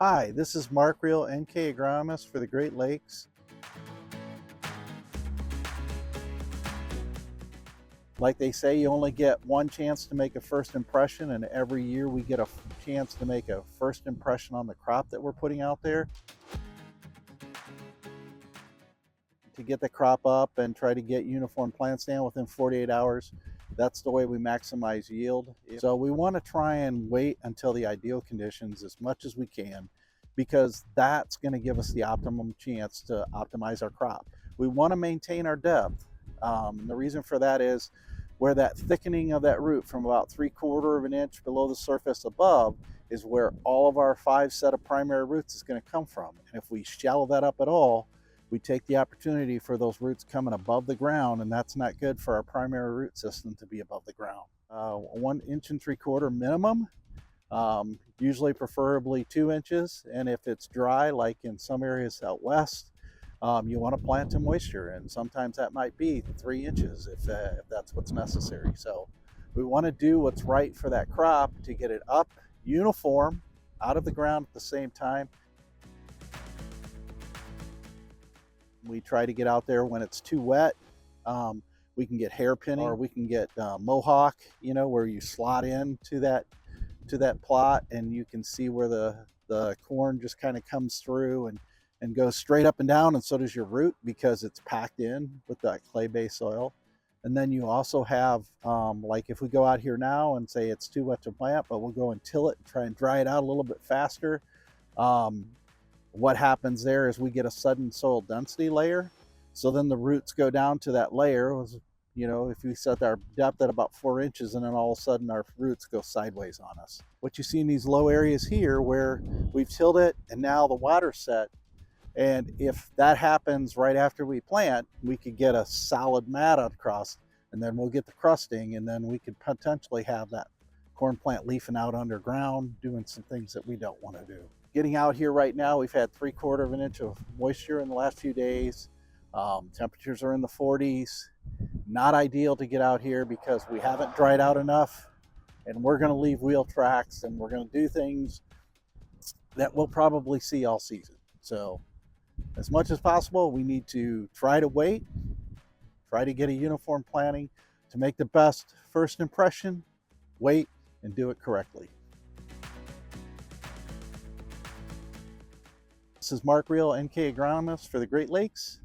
Hi, this is Mark Riehl, NK Agronomist for the Great Lakes. Like they say, you only get one chance to make a first impression, and every year we get a chance to make a first impression on the crop that we're putting out there. To get the crop up and try to get uniform plant stand within 48 hours, that's the way we maximize yield. So we want to try and wait until the ideal conditions as much as we can, because that's going to give us the optimum chance to optimize our crop. We want to maintain our depth. The reason for that is where that thickening of that root from about 3/4 of an inch below the surface above is where all of our 5 set of primary roots is going to come from. And if we shallow that up at all, we take the opportunity for those roots coming above the ground, and that's not good for our primary root system to be above the ground. 1 inch and 3/4 minimum, usually preferably 2 inches. And if it's dry, like in some areas out west, you want to plant to moisture, and sometimes that might be 3 inches if that's what's necessary. So we want to do what's right for that crop to get it up uniform out of the ground at the same time. We try to get out there when it's too wet. We can get hairpinning, or we can get mohawk, where you slot in to that plot, and you can see where the corn just kind of comes through and goes straight up and down, and so does your root because it's packed in with that clay-based soil. And then you also have, like if we go out here now and say it's too wet to plant, but we'll go and till it and try and dry it out a little bit faster. What happens there is we get a sudden soil density layer. So then the roots go down to that layer. If we set our depth at about 4 inches, and then all of a sudden our roots go sideways on us. What you see in these low areas here where we've tilled it and now the water's set, and if that happens right after we plant, we could get a solid mat across, and then we'll get the crusting, and then we could potentially have that corn plant leafing out underground, doing some things that we don't want to do. Getting out here right now, we've had 3/4 of an inch of moisture in the last few days. Temperatures are in the 40s. Not ideal to get out here because we haven't dried out enough, and we're going to leave wheel tracks, and we're going to do things that we'll probably see all season. So as much as possible, we need to try to wait, try to get a uniform planting to make the best first impression, wait, and do it correctly. This is Mark Riehl, NK Agronomist for the Great Lakes.